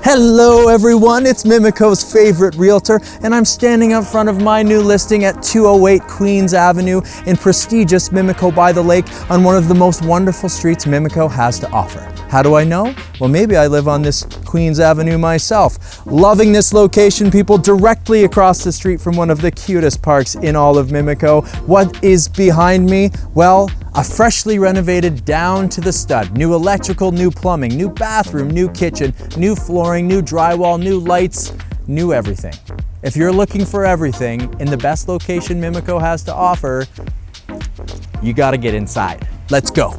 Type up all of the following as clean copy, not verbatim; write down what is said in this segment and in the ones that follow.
Hello everyone, it's Mimico's favorite realtor, and I'm standing up front of my new listing at 208 Queen Avenue in prestigious Mimico by the Lake on one of the most wonderful streets Mimico has to offer. How do I know? Well, maybe I live on this Queen Avenue myself. Loving this location, people, directly across the street from one of the cutest parks in all of Mimico. What is behind me? Well, a freshly renovated down to the stud. New electrical, new plumbing, new bathroom, new kitchen, new flooring, new drywall, new lights, new everything. If you're looking for everything in the best location Mimico has to offer, you gotta get inside. Let's go.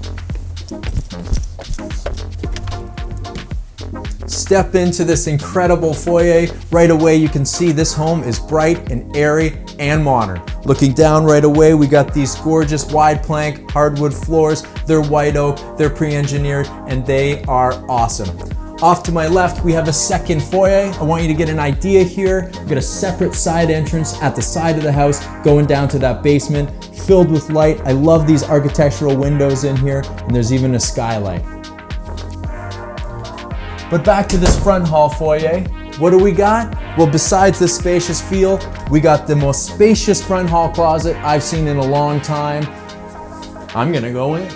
Step into this incredible foyer. Right away you can see this home is bright and airy and modern. Looking down right away, we got these gorgeous wide plank hardwood floors. They're white oak, they're pre-engineered, and they are awesome. Off to my left, we have a second foyer. I want you to get an idea here. We've got a separate side entrance at the side of the house going down to that basement, filled with light. I love these architectural windows in here, and there's even a skylight. But back to this front hall foyer, what do we got? Well, besides the spacious feel, we got the most spacious front hall closet I've seen in a long time. I'm gonna go in.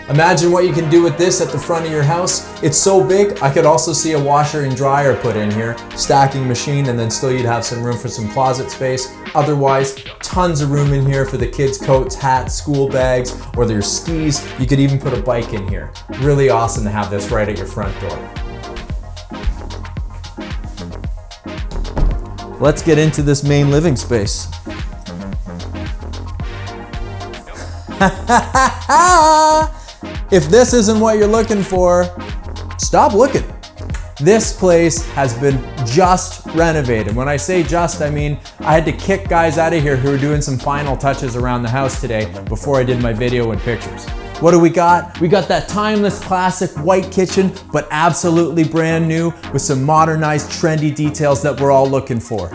Imagine what you can do with this at the front of your house. It's so big, I could also see a washer and dryer put in here, stacking machine, and then still you'd have some room for some closet space. Otherwise, tons of room in here for the kids' coats, hats, school bags, or their skis. You could even put a bike in here. Really awesome to have this right at your front door. Let's get into this main living space. If this isn't what you're looking for, stop looking. This place has been just renovated. When I say just, I mean I had to kick guys out of here who were doing some final touches around the house today before I did my video and pictures. What do we got? We got that timeless classic white kitchen, but absolutely brand new with some modernized trendy details that we're all looking for.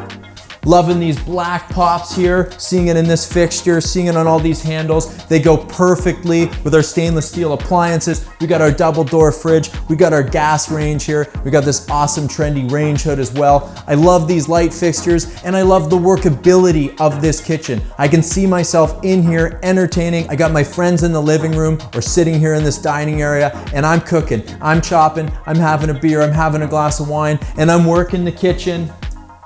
Loving these black pops here, seeing it in this fixture, seeing it on all these handles. They go perfectly with our stainless steel appliances. We got our double door fridge. We got our gas range here. We got this awesome trendy range hood as well. I love these light fixtures, and I love the workability of this kitchen. I can see myself in here entertaining. I got my friends in the living room or sitting here in this dining area, and I'm cooking, I'm chopping, I'm having a beer, I'm having a glass of wine, and I'm working the kitchen.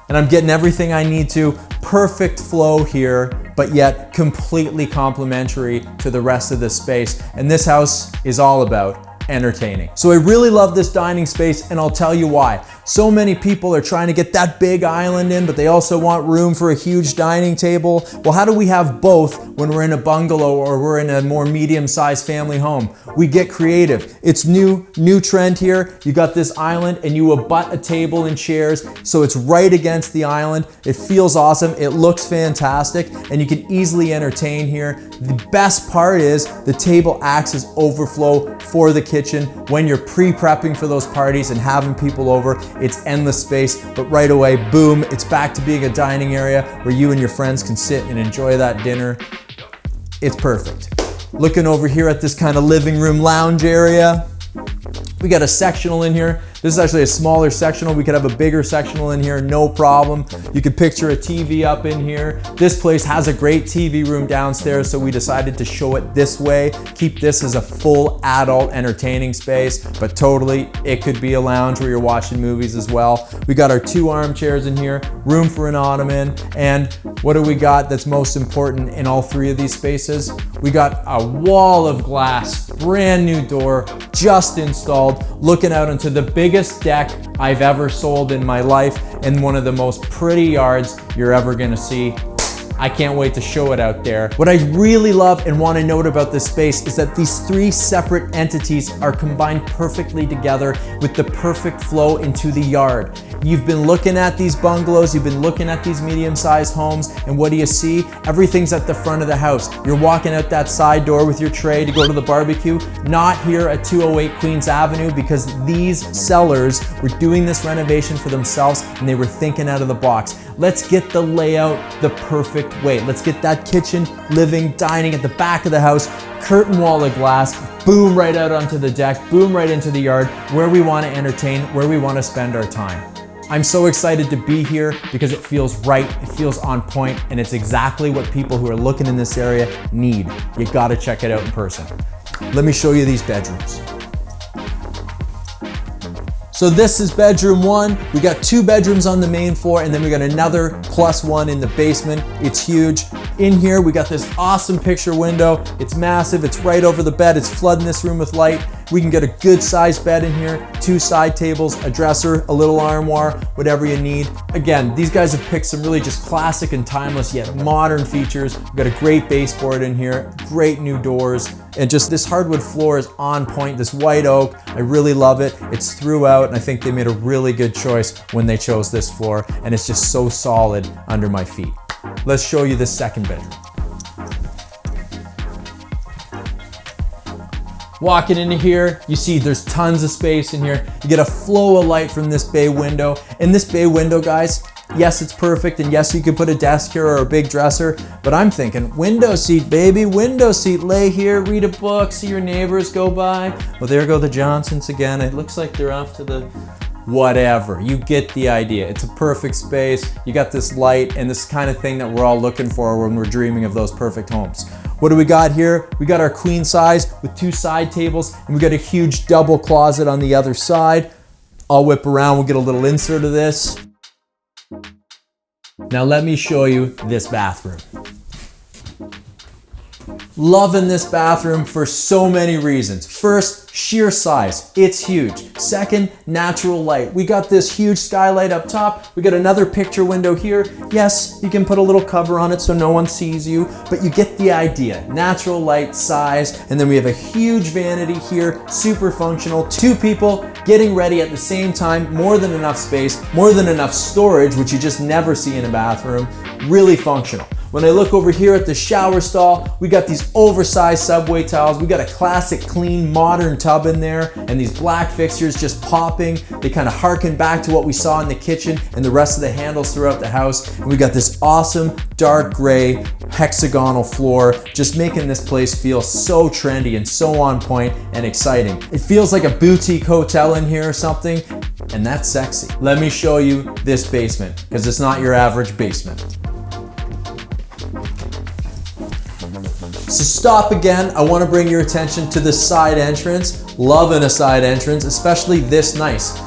And I'm getting everything I need to. Perfect flow here, but yet completely complementary to the rest of the space. And this house is all about entertaining. So I really love this dining space, and I'll tell you why. So many people are trying to get that big island in, but they also want room for a huge dining table. Well, how do we have both when we're in a bungalow or we're in a more medium-sized family home? We get creative. It's new trend here. You got this island and you abut a table and chairs, so it's right against the island. It feels awesome. It looks fantastic, and you can easily entertain here. The best part is the table acts as overflow for the kitchen. When you're pre-prepping for those parties and having people over, it's endless space, but right away, boom, it's back to being a dining area where you and your friends can sit and enjoy that dinner. It's perfect. Looking over here at this kind of living room lounge area, we got a sectional in here. This is actually a smaller sectional. We could have a bigger sectional in here, no problem. You could picture a TV up in here. This place has a great TV room downstairs, so we decided to show it this way. Keep this as a full adult entertaining space, but totally it could be a lounge where you're watching movies as well. We got our 2 armchairs in here, room for an ottoman, and what do we got that's most important in all 3 of these spaces? We got a wall of glass, brand new door, just installed, looking out into the biggest deck I've ever sold in my life, and one of the most pretty yards you're ever gonna see. I can't wait to show it out there. What I really love and want to note about this space is that these 3 separate entities are combined perfectly together with the perfect flow into the yard. You've been looking at these bungalows, you've been looking at these medium-sized homes, and what do you see? Everything's at the front of the house. You're walking out that side door with your tray to go to the barbecue. Not here at 208 Queens Avenue, because these sellers were doing this renovation for themselves and they were thinking out of the box. Let's get the layout the perfect way. Let's get that kitchen, living, dining at the back of the house, curtain wall of glass, boom right out onto the deck, boom right into the yard, where we want to entertain, where we want to spend our time. I'm so excited to be here because it feels right, it feels on point, and it's exactly what people who are looking in this area need. You gotta check it out in person. Let me show you these bedrooms. So this is bedroom 1. We got 2 bedrooms on the main floor, and then we got another +1 in the basement. It's huge. In here, we got this awesome picture window. It's massive, it's right over the bed. It's flooding this room with light. We can get a good sized bed in here, 2 side tables, a dresser, a little armoire, whatever you need. Again, these guys have picked some really just classic and timeless yet modern features. We've got a great baseboard in here, great new doors, and just this hardwood floor is on point. This white oak, I really love it. It's throughout, and I think they made a really good choice when they chose this floor, and it's just so solid under my feet. Let's show you this second bedroom. Walking into here, you see there's tons of space in here. You get a flow of light from this bay window. And this bay window, guys, yes, it's perfect, and yes, you could put a desk here or a big dresser, but I'm thinking window seat, baby, window seat. Lay here, read a book, see your neighbors go by. Well, there go the Johnsons again. It looks like they're off to the whatever. You get the idea. It's a perfect space. You got this light and this kind of thing that we're all looking for when we're dreaming of those perfect homes. What do we got here? We got our queen size with 2 side tables, and we got a huge double closet on the other side. I'll whip around, we'll get a little insert of this. Now let me show you this bathroom. Loving this bathroom for so many reasons. First, sheer size, it's huge. Second, natural light. We got this huge skylight up top. We got another picture window here. Yes, you can put a little cover on it so no one sees you, but you get the idea. Natural light, size, and then we have a huge vanity here, super functional. 2 people getting ready at the same time, more than enough space, more than enough storage, which you just never see in a bathroom. Really functional. When I look over here at the shower stall, we got these oversized subway tiles. We got a classic, clean, modern tub in there, and these black fixtures just popping. They kind of harken back to what we saw in the kitchen and the rest of the handles throughout the house. And we got this awesome dark gray hexagonal floor, just making this place feel so trendy and so on point and exciting. It feels like a boutique hotel in here or something, and that's sexy. Let me show you this basement, because it's not your average basement. So stop again. I want to bring your attention to the side entrance. Loving a side entrance, especially this nice.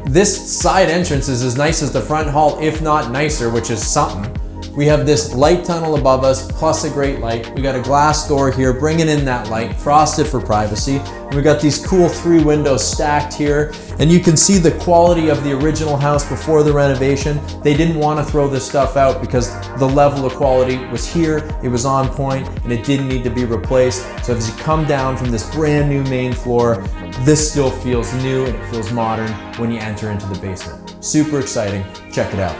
This side entrance is as nice as the front hall, if not nicer, which is something. We have this light tunnel above us, plus a great light. We got a glass door here, bringing in that light, frosted for privacy. And we got these cool 3 windows stacked here. And you can see the quality of the original house before the renovation. They didn't want to throw this stuff out because the level of quality was here, it was on point, and it didn't need to be replaced. So as you come down from this brand new main floor, this still feels new and it feels modern when you enter into the basement. Super exciting. Check it out.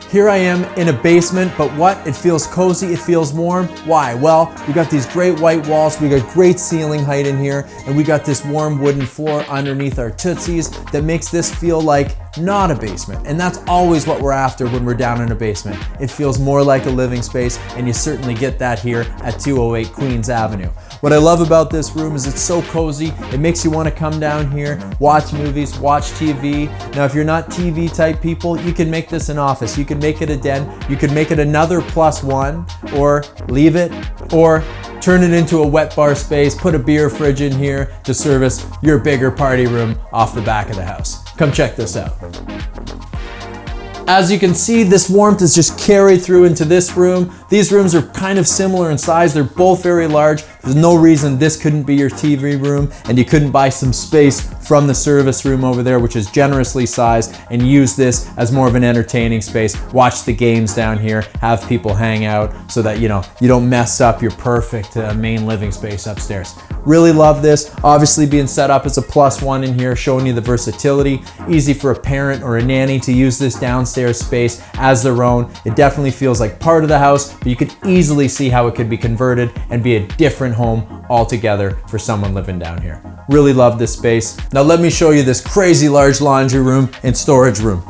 Here I am in a basement, but what? It feels cozy, it feels warm. Why? Well, we got these great white walls, we got great ceiling height in here, and we got this warm wooden floor underneath our tootsies that makes this feel like not a basement. And that's always what we're after when we're down in a basement. It feels more like a living space, and you certainly get that here at 208 Queens Avenue. What I love about this room is it's so cozy. It makes you want to come down here, watch movies, watch TV. Now, if you're not TV type people, you can make this an office. You can make it a den. You could make it another +1, or leave it, or turn it into a wet bar space, put a beer fridge in here to service your bigger party room off the back of the house. Come check this out. As you can see, this warmth is just carried through into this room. These rooms are kind of similar in size. They're both very large. There's no reason this couldn't be your TV room and you couldn't buy some space from the service room over there, which is generously sized, and use this as more of an entertaining space. Watch the games down here, have people hang out so that you don't mess up your perfect main living space upstairs. Really love this. Obviously being set up as a +1 in here, showing you the versatility. Easy for a parent or a nanny to use this downstairs space as their own. It definitely feels like part of the house, but you could easily see how it could be converted and be a different home altogether for someone living down here. Really love this space. Now let me show you this crazy large laundry room and storage room.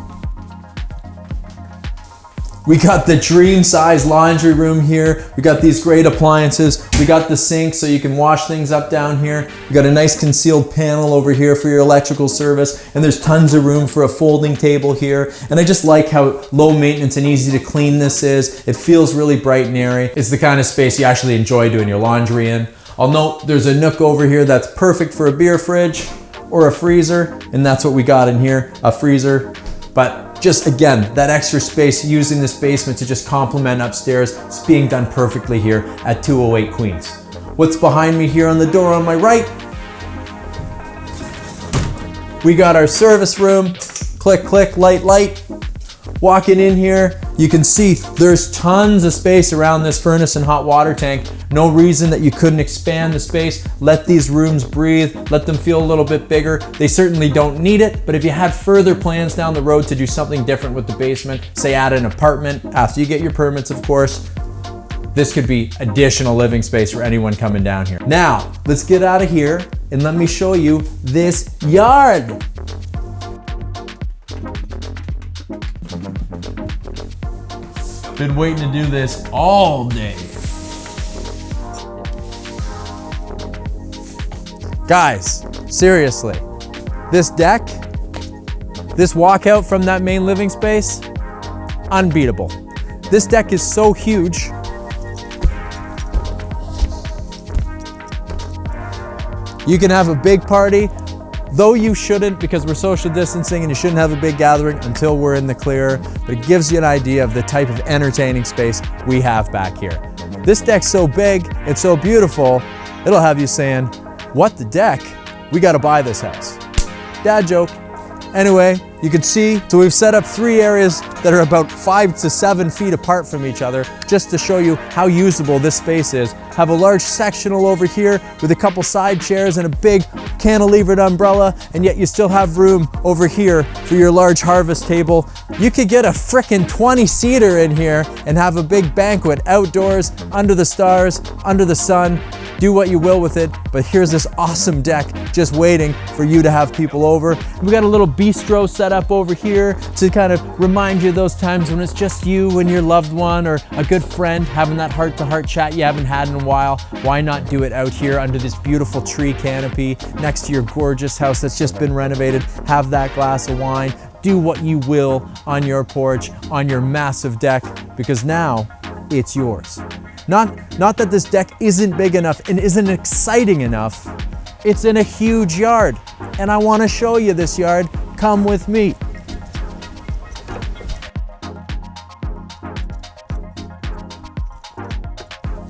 We got the dream size laundry room here. We got these great appliances. We got the sink so you can wash things up down here. We got a nice concealed panel over here for your electrical service. And there's tons of room for a folding table here. And I just like how low maintenance and easy to clean this is. It feels really bright and airy. It's the kind of space you actually enjoy doing your laundry in. I'll note there's a nook over here that's perfect for a beer fridge or a freezer. And that's what we got in here, a freezer. But just again, that extra space, using this basement to just complement upstairs, it's being done perfectly here at 208 Queens. What's behind me here on the door on my right? We got our service room. Click, click, light, light. Walking in here, you can see there's tons of space around this furnace and hot water tank. No reason that you couldn't expand the space. Let these rooms breathe, let them feel a little bit bigger. They certainly don't need it, but if you had further plans down the road to do something different with the basement, say add an apartment after you get your permits, of course, this could be additional living space for anyone coming down here. Now, let's get out of here and let me show you this yard. Been waiting to do this all day. Guys, seriously, this deck, this walkout from that main living space, unbeatable. This deck is so huge. You can have a big party, though you shouldn't, because we're social distancing and you shouldn't have a big gathering until we're in the clear, but it gives you an idea of the type of entertaining space we have back here. This deck's so big, it's so beautiful, it'll have you saying, what the deck? We gotta buy this house. Dad joke. Anyway, you can see, so we've set up 3 areas that are about 5 to 7 feet apart from each other, just to show you how usable this space is. Have a large sectional over here with a couple side chairs and a big cantilevered umbrella, and yet you still have room over here for your large harvest table. You could get a frickin' 20-seater in here and have a big banquet outdoors, under the stars, under the sun. Do what you will with it, but here's this awesome deck just waiting for you to have people over. We got a little bistro set up over here to kind of remind you of those times when it's just you and your loved one or a good friend having that heart-to-heart chat you haven't had in a while. Why not do it out here under this beautiful tree canopy next to your gorgeous house that's just been renovated? Have that glass of wine. Do what you will on your porch, on your massive deck, because now it's yours. Not that this deck isn't big enough and isn't exciting enough. It's in a huge yard, and I want to show you this yard. Come with me.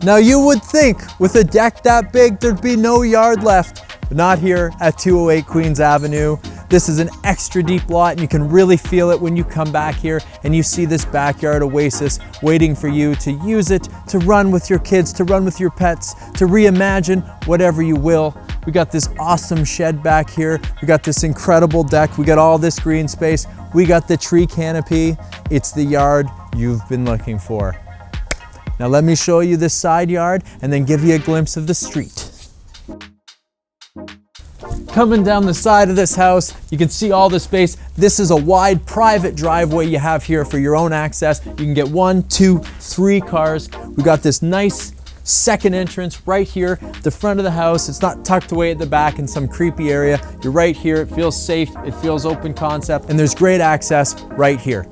Now you would think with a deck that big there'd be no yard left, but not here at 208 Queens Avenue. This is an extra deep lot and you can really feel it when you come back here and you see this backyard oasis waiting for you to use it, to run with your kids, to run with your pets, to reimagine whatever you will. We got this awesome shed back here. We got this incredible deck. We got all this green space. We got the tree canopy. It's the yard you've been looking for. Now let me show you this side yard and then give you a glimpse of the street. Coming down the side of this house, you can see all the space. This is a wide private driveway you have here for your own access. You can get 1, 2, 3 cars. We got this nice second entrance right here at the front of the house. It's not tucked away at the back in some creepy area. You're right here. It feels safe. It feels open concept, and there's great access right here.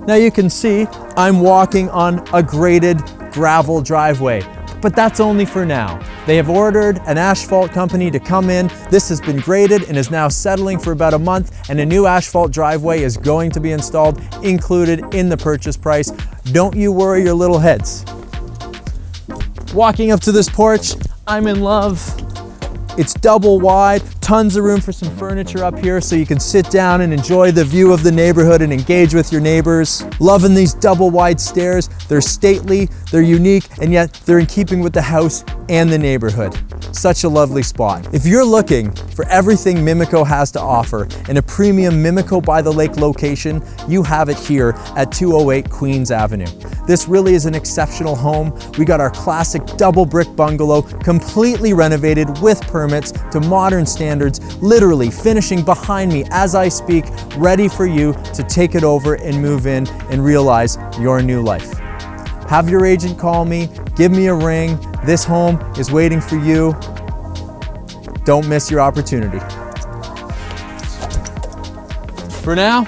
Now you can see I'm walking on a graded gravel driveway, but that's only for now. They have ordered an asphalt company to come in. This has been graded and is now settling for about a month, and a new asphalt driveway is going to be installed, included in the purchase price. Don't you worry your little heads. Walking up to this porch, I'm in love. It's double wide, tons of room for some furniture up here so you can sit down and enjoy the view of the neighborhood and engage with your neighbors. Loving these double wide stairs. They're stately, they're unique, and yet they're in keeping with the house and the neighborhood. Such a lovely spot. If you're looking for everything Mimico has to offer in a premium Mimico by the Lake location, you have it here at 208 Queen Avenue. This really is an exceptional home. We got our classic double brick bungalow, completely renovated with permits to modern standards, literally finishing behind me as I speak, ready for you to take it over and move in and realize your new life. Have your agent call me, give me a ring. This home is waiting for you. Don't miss your opportunity. For now,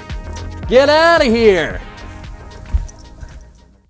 get out of here.